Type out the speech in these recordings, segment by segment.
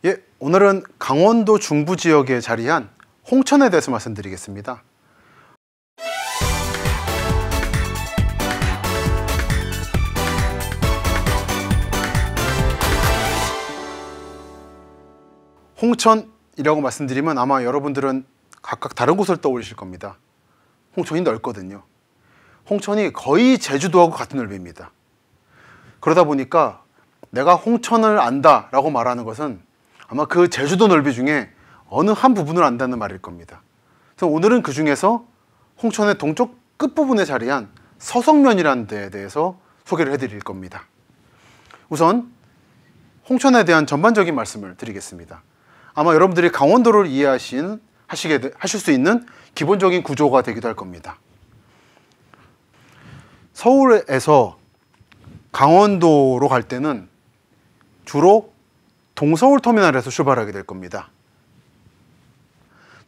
예, 오늘은 강원도 중부 지역에 자리한 홍천에 대해서 말씀드리겠습니다. 홍천이라고 말씀드리면 아마 여러분들은 각각 다른 곳을 떠올리실 겁니다. 홍천이 넓거든요. 홍천이 거의 제주도하고 같은 넓이입니다. 그러다 보니까 내가 홍천을 안다 라고 말하는 것은 아마 그 제주도 넓이 중에 어느 한 부분을 안다는 말일 겁니다. 그래서 오늘은 그 중에서 홍천의 동쪽 끝부분에 자리한 서성면이라는 데에 대해서 소개를 해드릴 겁니다. 우선 홍천에 대한 전반적인 말씀을 드리겠습니다. 아마 여러분들이 강원도를 이해하실 수 있는 기본적인 구조가 되기도 할 겁니다. 서울에서 강원도로 갈 때는 주로 동서울터미널에서 출발하게 될 겁니다.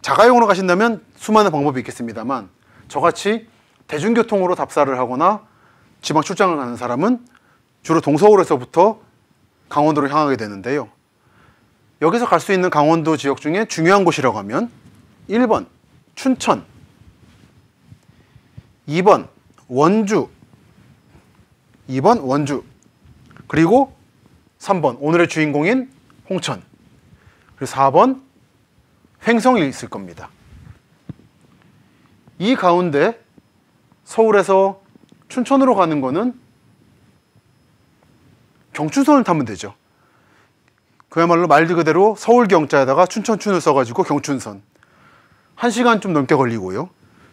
자가용으로 가신다면 수많은 방법이 있겠습니다만 저같이 대중교통으로 답사를 하거나 지방 출장을 가는 사람은 주로 동서울에서부터 강원도로 향하게 되는데요. 여기서 갈 수 있는 강원도 지역 중에 중요한 곳이라고 하면 1번 춘천, 2번 원주, 그리고 3번 오늘의 주인공인 홍천, 그리고 4번 횡성이 있을 겁니다. 이 가운데 서울에서 춘천으로 가는 거는 경춘선을 타면 되죠. 그야말로 말 그대로 서울경자에다가 춘천춘을 써가지고 경춘선. 1시간 좀 넘게 걸리고요.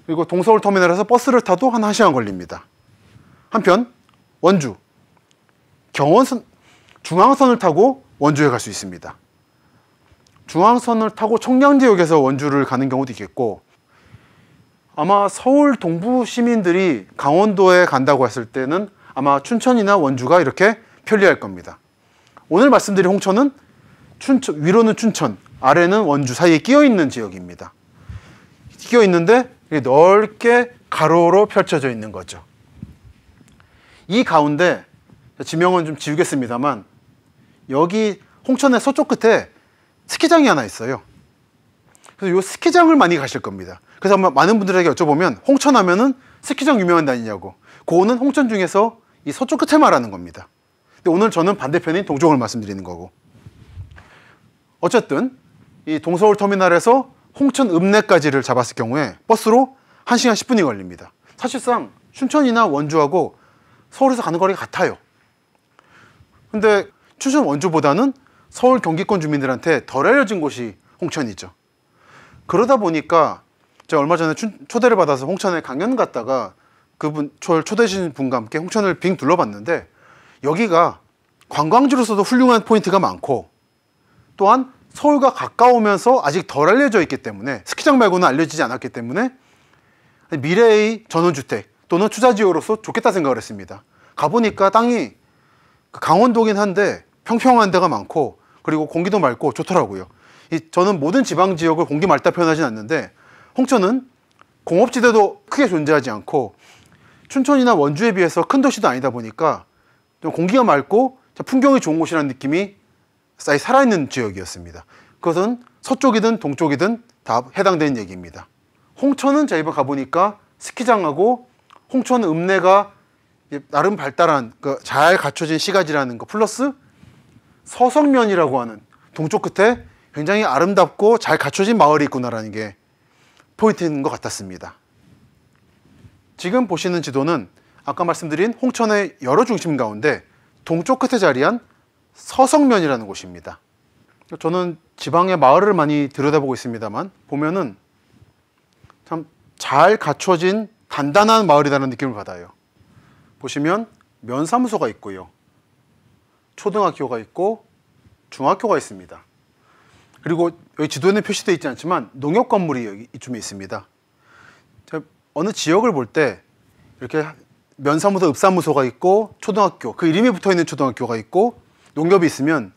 그리고 동서울터미널에서 버스를 타도 한 1시간 걸립니다. 한편 원주, 경원선, 중앙선을 타고 원주에 갈 수 있습니다. 중앙선을 타고 청량지역에서 원주를 가는 경우도 있겠고, 아마 서울 동부 시민들이 강원도에 간다고 했을 때는 아마 춘천이나 원주가 이렇게 편리할 겁니다. 오늘 말씀드린 홍천은 위로는 춘천, 아래는 원주 사이에 끼어있는 지역입니다. 끼어있는데 넓게 가로로 펼쳐져 있는 거죠. 이 가운데 지명은 좀 지우겠습니다만 여기 홍천의 서쪽 끝에 스키장이 하나 있어요. 그래서 이 스키장을 많이 가실 겁니다. 그래서 아마 많은 분들에게 여쭤보면 홍천 하면은 스키장 유명한 데 아니냐고. 그거는 홍천 중에서 이 서쪽 끝에 말하는 겁니다. 근데 오늘 저는 반대편인 동쪽을 말씀드리는 거고. 어쨌든 이 동서울터미널에서 홍천 읍내까지를 잡았을 경우에 버스로 1시간 10분이 걸립니다. 사실상 춘천이나 원주하고 서울에서 가는 거리가 같아요. 근데 춘천 원주보다는 서울 경기권 주민들한테 덜 알려진 곳이 홍천이죠. 그러다 보니까 제가 얼마 전에 초대를 받아서 홍천에 강연 갔다가 그분 초대하신 분과 함께 홍천을 빙 둘러봤는데 여기가 관광지로서도 훌륭한 포인트가 많고 또한 서울과 가까우면서 아직 덜 알려져 있기 때문에 스키장 말고는 알려지지 않았기 때문에 미래의 전원주택 또는 투자지역으로서 좋겠다 생각을 했습니다. 가보니까 땅이 강원도긴 한데 평평한 데가 많고 그리고 공기도 맑고 좋더라고요. 저는 모든 지방지역을 공기 맑다 표현하진 않는데 홍천은 공업지대도 크게 존재하지 않고 춘천이나 원주에 비해서 큰 도시도 아니다 보니까 좀 공기가 맑고 풍경이 좋은 곳이라는 느낌이 살아있는 지역이었습니다. 그것은 서쪽이든 동쪽이든 다 해당되는 얘기입니다. 홍천은 제가 이번 가보니까 스키장하고 홍천 읍내가 나름 발달한 잘 갖춰진 시가지라는 거 플러스 서성면이라고 하는 동쪽 끝에 굉장히 아름답고 잘 갖춰진 마을이 있구나라는 게 포인트인 것 같았습니다. 지금 보시는 지도는 아까 말씀드린 홍천의 여러 중심 가운데 동쪽 끝에 자리한 서성면이라는 곳입니다. 저는 지방의 마을을 많이 들여다보고 있습니다만 보면은 참 잘 갖춰진 단단한 마을이라는 느낌을 받아요. 보시면 면사무소가 있고요. 초등학교가 있고 중학교가 있습니다. 그리고 여기 지도에는 표시되어 있지 않지만 농협 건물이 여기 이쯤에 있습니다. 어느 지역을 볼 때 이렇게 면사무소, 읍사무소가 있고 초등학교, 그 이름이 붙어있는 초등학교가 있고 농협이 있으면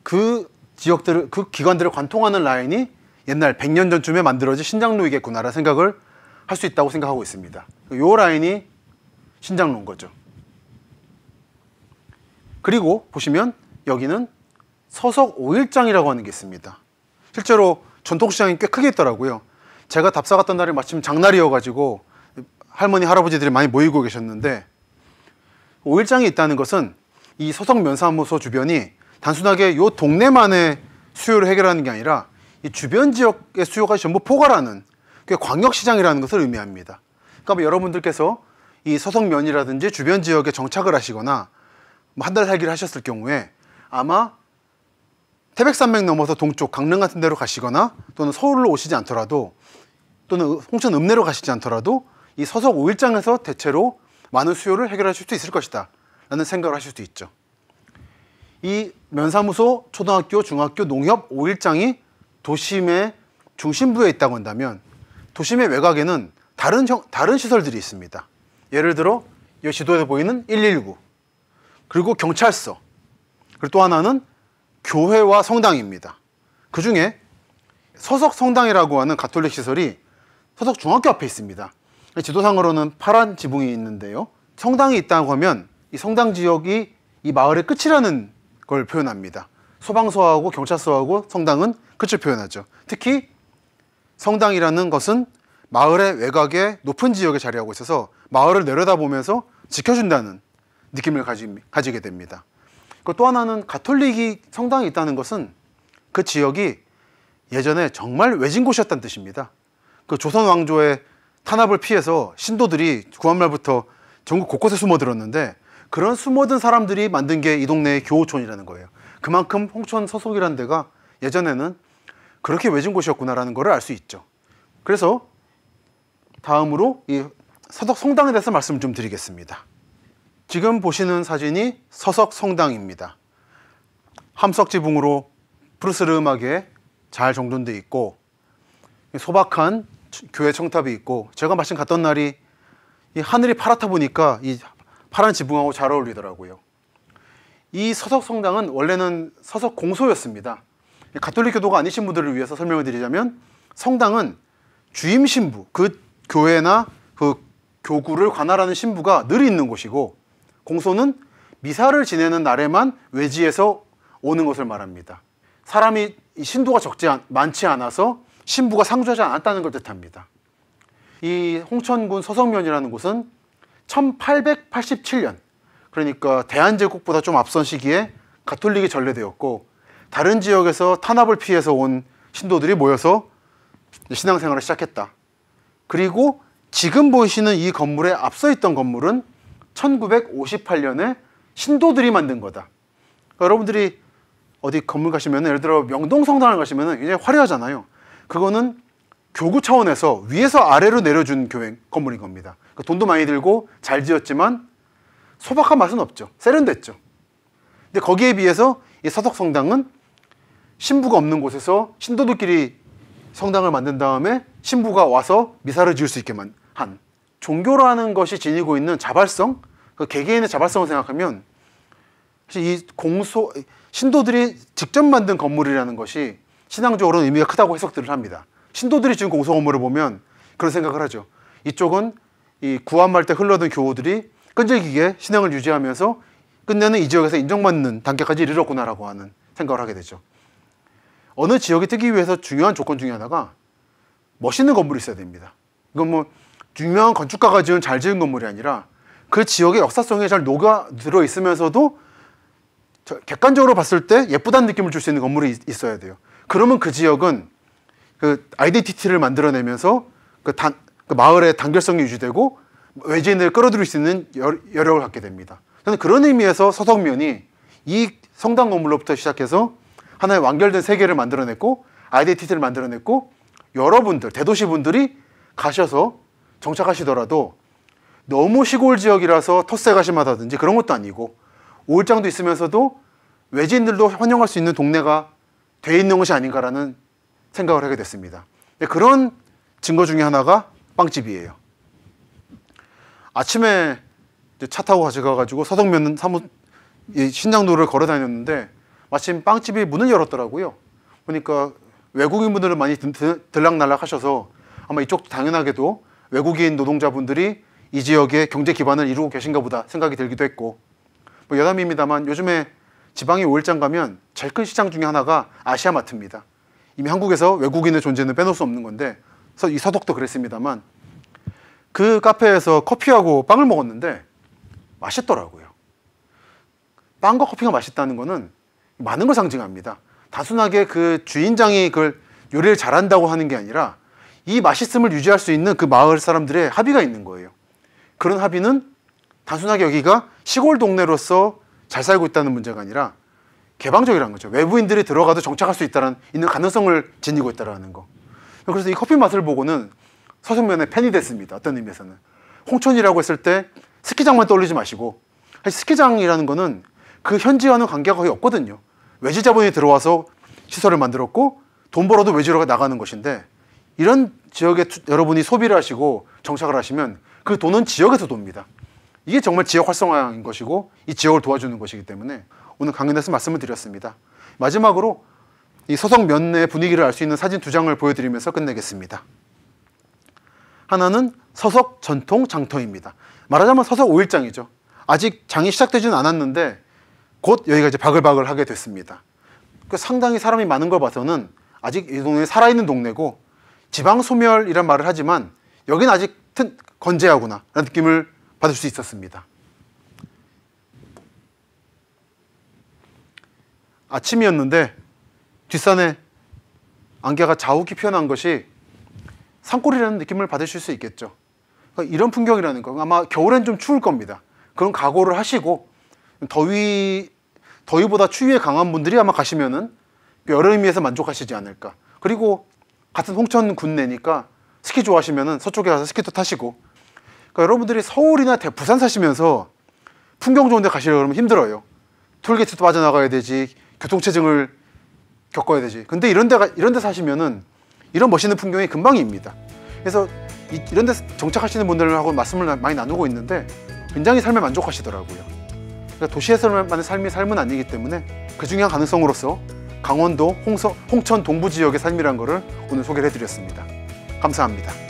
그 지역들을, 그 기관들을 관통하는 라인이 옛날 100년 전쯤에 만들어진 신장로이겠구나라는 생각을 할 수 있다고 생각하고 있습니다. 이 라인이 신장로인 거죠. 그리고 보시면 여기는 서석 5일장이라고 하는 게 있습니다. 실제로 전통시장이 꽤 크게 있더라고요. 제가 답사 갔던 날이 마침 장날이어가지고 할머니, 할아버지들이 많이 모이고 계셨는데, 5일장이 있다는 것은 이 서석 면사무소 주변이 단순하게 요 동네만의 수요를 해결하는 게 아니라 이 주변 지역의 수요가 전부 포괄하는, 그게 광역시장이라는 것을 의미합니다. 그러니까 여러분들께서 이 서석면이라든지 주변 지역에 정착을 하시거나 한 달 살기를 하셨을 경우에 아마 태백산맥 넘어서 동쪽 강릉 같은 데로 가시거나 또는 서울로 오시지 않더라도, 또는 홍천 읍내로 가시지 않더라도 이 서석 5일장에서 대체로 많은 수요를 해결하실 수 있을 것이다 라는 생각을 하실 수 있죠. 이 면사무소, 초등학교, 중학교, 농협 5일장이 도심의 중심부에 있다고 한다면 도심의 외곽에는 다른 시설들이 있습니다. 예를 들어 이 지도에 보이는 119, 그리고 경찰서, 그리고 또 하나는 교회와 성당입니다. 그 중에 서석 성당이라고 하는 가톨릭 시설이 서석 중학교 앞에 있습니다. 지도상으로는 파란 지붕이 있는데요. 성당이 있다고 하면 이 성당 지역이 이 마을의 끝이라는 걸 표현합니다. 소방서하고 경찰서하고 성당은 끝을 표현하죠. 특히 성당이라는 것은 마을의 외곽에 높은 지역에 자리하고 있어서 마을을 내려다보면서 지켜준다는 느낌을 가지게 됩니다. 또 하나는 가톨릭이 성당이 있다는 것은 그 지역이 예전에 정말 외진 곳이었다는 뜻입니다. 그 조선 왕조의 탄압을 피해서 신도들이 구한말부터 전국 곳곳에 숨어들었는데, 그런 숨어든 사람들이 만든 게 이 동네의 교호촌이라는 거예요. 그만큼 홍천 서석이라는 데가 예전에는 그렇게 외진 곳이었구나라는 걸 알 수 있죠. 그래서 다음으로 이 서석 성당에 대해서 말씀을 좀 드리겠습니다. 지금 보시는 사진이 서석 성당입니다. 함석 지붕으로 푸르스름하게 잘 정돈되어 있고 소박한 교회 청탑이 있고, 제가 마침 갔던 날이 이 하늘이 파랗다 보니까 이 파란 지붕하고 잘 어울리더라고요. 이 서석 성당은 원래는 서석 공소였습니다. 가톨릭 교도가 아니신 분들을 위해서 설명을 드리자면, 성당은 주임 신부, 그 교회나 그 교구를 관할하는 신부가 늘 있는 곳이고, 공소는 미사를 지내는 날에만 외지에서 오는 것을 말합니다. 사람이 신도가 많지 않아서 신부가 상주하지 않았다는 걸 뜻합니다. 이 홍천군 서석면이라는 곳은 1887년, 그러니까 대한제국보다 좀 앞선 시기에 가톨릭이 전래되었고, 다른 지역에서 탄압을 피해서 온 신도들이 모여서 신앙생활을 시작했다. 그리고 지금 보이시는 이 건물에 앞서 있던 건물은 1958년에 신도들이 만든 거다. 그러니까 여러분들이 어디 건물 가시면, 예를 들어 명동성당을 가시면 굉장히 화려하잖아요. 그거는 교구 차원에서 위에서 아래로 내려준 교회 건물인 겁니다. 그러니까 돈도 많이 들고 잘 지었지만 소박한 맛은 없죠. 세련됐죠. 근데 거기에 비해서 이 서석 성당은 신부가 없는 곳에서 신도들끼리 성당을 만든 다음에 신부가 와서 미사를 지을 수 있게 한, 종교라는 것이 지니고 있는 자발성, 그 개개인의 자발성을 생각하면 이 신도들이 직접 만든 건물이라는 것이 신앙적으로는 의미가 크다고 해석들을 합니다. 신도들이 지은 공소 건물을 보면 그런 생각을 하죠. 이쪽은 이 구한말 때 흘러든 교우들이 끈질기게 신앙을 유지하면서 끝내는 이 지역에서 인정받는 단계까지 이르렀구나라고 하는 생각을 하게 되죠. 어느 지역이 뜨기 위해서 중요한 조건 중에 하나가 멋있는 건물이 있어야 됩니다. 이건 뭐 유명한 건축가가 지은 잘 지은 건물이 아니라 그 지역의 역사성에 잘 녹아들어 있으면서도 객관적으로 봤을 때 예쁘다는 느낌을 줄 수 있는 건물이 있어야 돼요. 그러면 그 지역은 그 아이덴티티를 만들어내면서 그 마을의 단결성이 유지되고 외지인을 끌어들일 수 있는 여력을 갖게 됩니다. 저는 그런 의미에서 서석면이 이 성당 건물로부터 시작해서 하나의 완결된 세계를 만들어냈고 아이덴티티를 만들어냈고, 여러분들, 대도시 분들이 가셔서 정착하시더라도 너무 시골 지역이라서 텃세가 심하다든지 그런 것도 아니고, 5일장도 있으면서도 외지인들도 환영할 수 있는 동네가 돼 있는 것이 아닌가라는 생각을 하게 됐습니다. 그런 증거 중에 하나가 빵집이에요. 아침에 차 타고 가져가가지고 서석면 신장로를 걸어 다녔는데 마침 빵집이 문을 열었더라고요. 보니까 외국인분들은 많이 들락날락 하셔서 아마 이쪽도 당연하게도 외국인 노동자분들이 이 지역의 경제 기반을 이루고 계신가 보다 생각이 들기도 했고, 뭐 여담입니다만 요즘에 지방에 5일장 가면 제일 큰 시장 중에 하나가 아시아마트입니다. 이미 한국에서 외국인의 존재는 빼놓을 수 없는 건데 이 서독도 그랬습니다만 그 카페에서 커피하고 빵을 먹었는데 맛있더라고요. 빵과 커피가 맛있다는 거는 많은 걸 상징합니다. 단순하게 그 주인장이 그걸 요리를 잘한다고 하는 게 아니라 이 맛있음을 유지할 수 있는 그 마을 사람들의 합의가 있는 거예요. 그런 합의는 단순하게 여기가 시골 동네로서 잘 살고 있다는 문제가 아니라 개방적이라는 거죠. 외부인들이 들어가도 정착할 수 있는 가능성을 지니고 있다는 거. 그래서 이 커피 맛을 보고는 서성면의 팬이 됐습니다. 어떤 의미에서는. 홍천이라고 했을 때 스키장만 떠올리지 마시고, 사실 스키장이라는 거는 그 현지와는 관계가 거의 없거든요. 외지 자본이 들어와서 시설을 만들었고 돈 벌어도 외지로 나가는 것인데, 이런 지역에 여러분이 소비를 하시고 정착을 하시면 그 돈은 지역에서 돕니다. 이게 정말 지역 활성화인 것이고 이 지역을 도와주는 것이기 때문에 오늘 강연에서 말씀을 드렸습니다. 마지막으로 이 서석 면의 분위기를 알 수 있는 사진 2장을 보여드리면서 끝내겠습니다. 하나는 서석 전통 장터입니다. 말하자면 서석 5일장이죠. 아직 장이 시작되지는 않았는데 곧 여기가 이제 바글바글 하게 됐습니다. 상당히 사람이 많은 걸 봐서는 아직 이 동네에 살아있는 동네고, 지방 소멸이란 말을 하지만 여기는 아직 건재하구나 라는 느낌을 받을 수 있었습니다. 아침이었는데 뒷산에 안개가 자욱이 피어난 것이 산골이라는 느낌을 받으실 수 있겠죠. 그러니까 이런 풍경이라는 거, 아마 겨울엔 좀 추울 겁니다. 그런 각오를 하시고, 더위보다 추위에 강한 분들이 아마 가시면은 여러 의미에서 만족하시지 않을까. 그리고 같은 홍천 군내니까 스키 좋아하시면은 서쪽에 가서 스키도 타시고, 그러니까 여러분들이 서울이나 부산 사시면서 풍경 좋은 데 가시려고 그러면 힘들어요. 톨게이트도 빠져나가야 되지, 교통체증을 겪어야 되지. 근데 이런 데 사시면은 이런 멋있는 풍경이 금방입니다. 그래서 이런 데 정착하시는 분들하고 말씀을 많이 나누고 있는데 굉장히 삶에 만족하시더라고요. 그러니까 도시에서만의 삶은 아니기 때문에 그 중요한 가능성으로서 강원도 홍천 동부 지역의 삶이란 거를 오늘 소개를 해드렸습니다. 감사합니다.